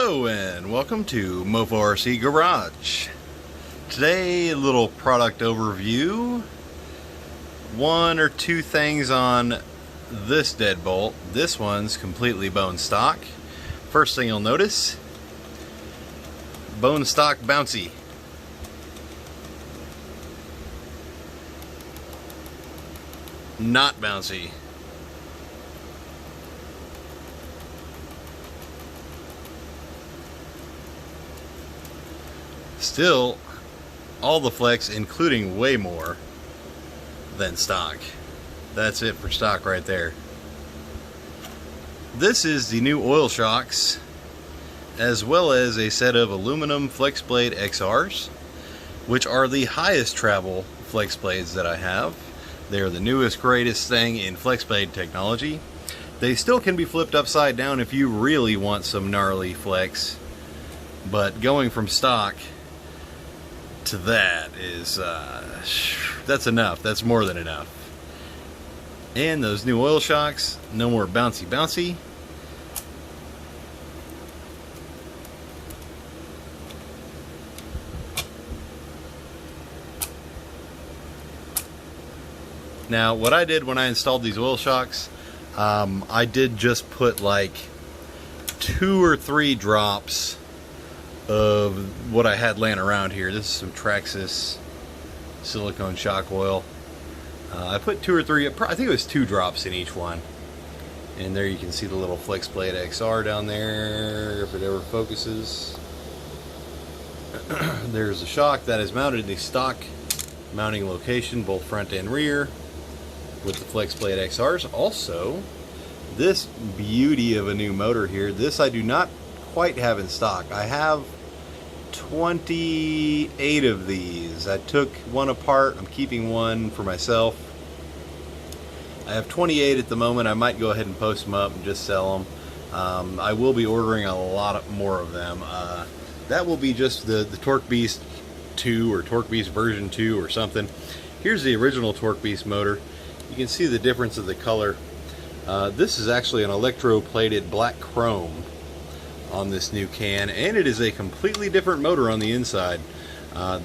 Hello and welcome to Mofo RC Garage. Today, a little product overview. One or two things on this deadbolt. This one's completely bone stock. First thing you'll notice, bone stock bouncy. Not bouncy. Still, all the flex, including way more than stock. That's it for stock right there. This is the new oil shocks, as well as a set of aluminum flexblade XRs, which are the highest travel flex blades that I have. They're the newest, greatest thing in flexblade technology. They still can be flipped upside down if you really want some gnarly flex, but going from stock to that is that's enough. That's more than enough. And those new oil shocks, no more bouncy. Now, what I did when I installed these oil shocks, I did just put like 2 or 3 drops of what I had laying around here. This is some Traxxas silicone shock oil. I put 2 or 3, I think it was 2 drops in each one. And there you can see the little flexblade XR down there, if it ever focuses. There's the shock that is mounted in the stock mounting location, both front and rear, with the flexblade XRs. Also, this beauty of a new motor here, this I do not quite have in stock. I have 28 of these. I took one apart. I'm keeping one for myself. I have 28 at the moment. I might go ahead and post them up and just sell them. I will be ordering a lot more of them. That will be just the Torque Beast 2 or Torque Beast version 2 or something. Here's the original Torque Beast motor. You can see the difference of the color. This is actually an electroplated black chrome on this new can, and it is a completely different motor on the inside.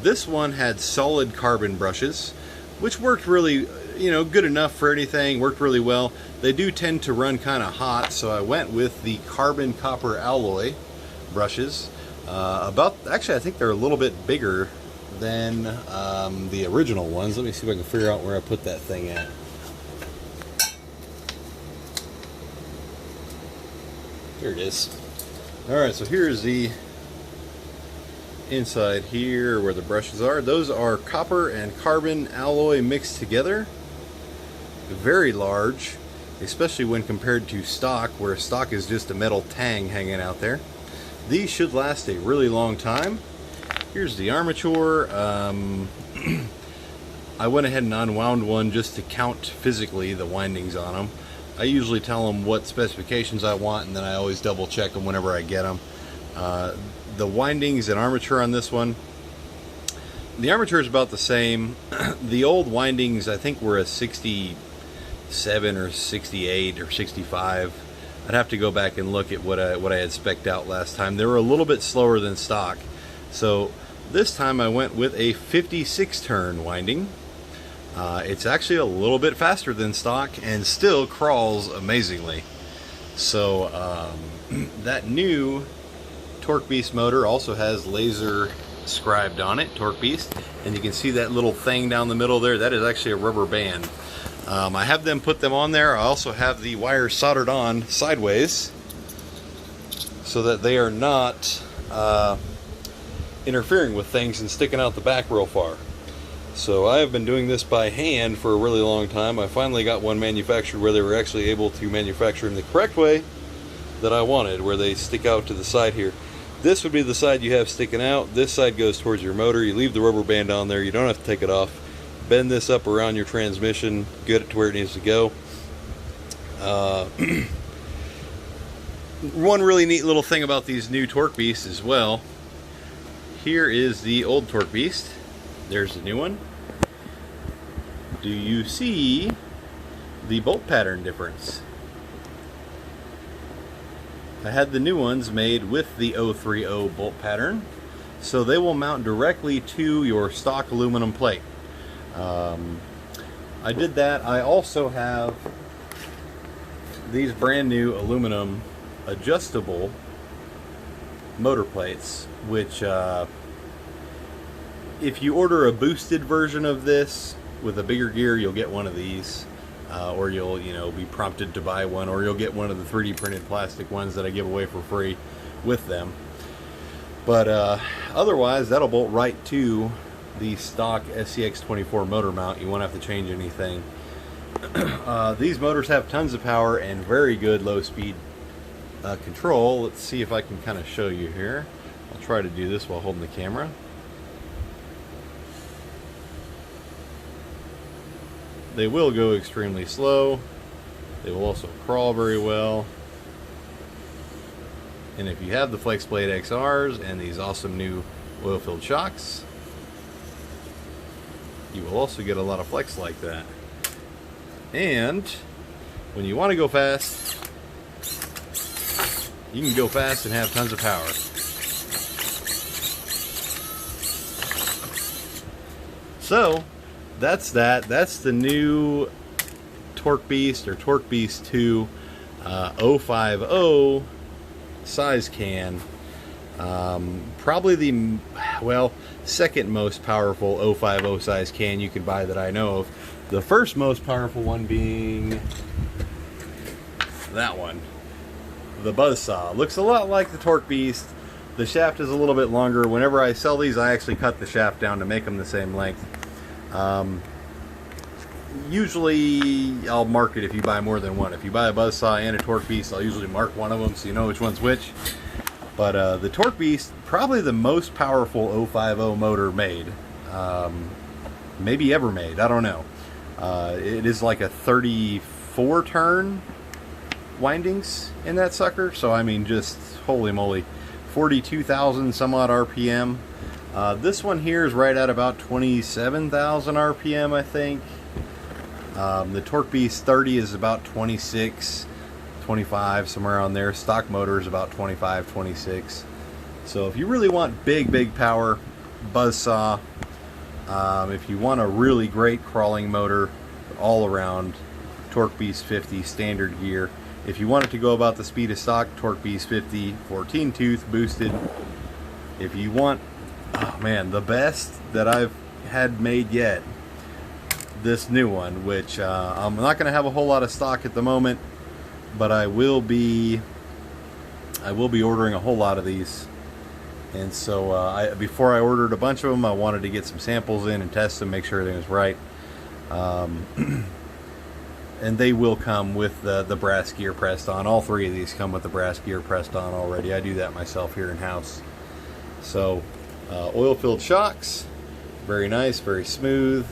This one had solid carbon brushes, which worked really, good enough for anything, worked really well. They do tend to run kind of hot, so I went with the carbon copper alloy brushes. Actually, I think they're a little bit bigger than the original ones. Let me see if I can figure out where I put that thing at. Here it is. Alright, so here's the inside here where the brushes are. Those are copper and carbon alloy mixed together. Very large, especially when compared to stock, where stock is just a metal tang hanging out there. These should last a really long time. Here's the armature. I went ahead and unwound one just to count physically the windings on them. I usually tell them what specifications I want, and then I always double check them whenever I get them. The windings and armature on this one, the armature is about the same. The old windings I think were a 67 or 68 or 65. I'd have to go back and look at what I had spec'd out last time. They were a little bit slower than stock. So this time I went with a 56 turn winding. It's actually a little bit faster than stock and still crawls amazingly. So that new Torque Beast motor also has laser scribed on it, Torque Beast, and you can see that little thing down the middle there. That is actually a rubber band. I have them put them on there. I also have the wires soldered on sideways so that they are not interfering with things and sticking out the back real far. So I have been doing this by hand for a really long time. I finally got one manufactured where they were actually able to manufacture in the correct way that I wanted, where they stick out to the side here. This would be the side you have sticking out. This side goes towards your motor. You leave the rubber band on there. You don't have to take it off. Bend this up around your transmission, get it to where it needs to go. One really neat little thing about these new Torque Beasts as well. Here is the old Torque Beast. There's the new one. Do you see the bolt pattern difference? I had the new ones made with the 030 bolt pattern, so they will mount directly to your stock aluminum plate. I did that. I also have these brand new aluminum adjustable motor plates, which if you order a boosted version of this with a bigger gear, you'll get one of these, or you'll be prompted to buy one, or you'll get one of the 3D printed plastic ones that I give away for free with them. But otherwise, that'll bolt right to the stock SCX24 motor mount. You won't have to change anything. These motors have tons of power and very good low speed control. Let's see if I can kind of show you here. I'll try to do this while holding the camera. They will go extremely slow. They will also crawl very well. And if you have the FlexBlade XRs and these awesome new oil-filled shocks, you will also get a lot of flex like that. And when you want to go fast, you can go fast and have tons of power. So that's that. That's the new Torque Beast or Torque Beast 2 050 size can. Probably the, well, second most powerful 050 size can you can buy that I know of. The first most powerful one being that one, the Buzzsaw. Looks a lot like the Torque Beast. The shaft is a little bit longer. Whenever I sell these, I actually cut the shaft down to make them the same length. Usually I'll mark it if you buy more than one. If you buy a Buzzsaw and a Torque Beast, I'll usually mark one of them so you know which one's which. But the Torque Beast, probably the most powerful 050 motor made. Maybe ever made, I don't know. It is like a 34 turn windings in that sucker. So I mean, just holy moly, 42,000 some odd RPM. This one here is right at about 27,000 RPM, I think. The Torque Beast 30 is about 26, 25, somewhere around there. Stock motor is about 25, 26. So if you really want big power, Buzzsaw. If you want a really great crawling motor, all around, Torque Beast 50 standard gear. If you want it to go about the speed of stock, Torque Beast 50 14 tooth boosted. If you want, oh man, the best that I've had made yet, this new one, which I'm not going to have a whole lot of stock at the moment, but I will be ordering a whole lot of these. And so before I ordered a bunch of them, I wanted to get some samples in and test them, make sure everything was right. And they will come with the brass gear pressed on. All three of these come with the brass gear pressed on already. I do that myself here in house. So oil-filled shocks, very nice, very smooth,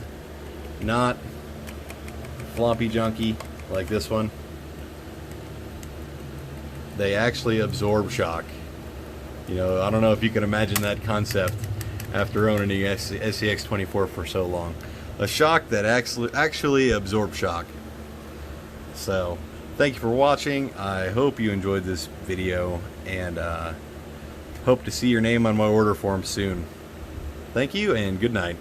not floppy junky like this one. They actually absorb shock. You know, I don't know if you can imagine that concept after owning the SCX24 for so long. A shock that actually absorbs shock. So, thank you for watching. I hope you enjoyed this video, and hope to see your name on my order form soon. Thank you, and good night.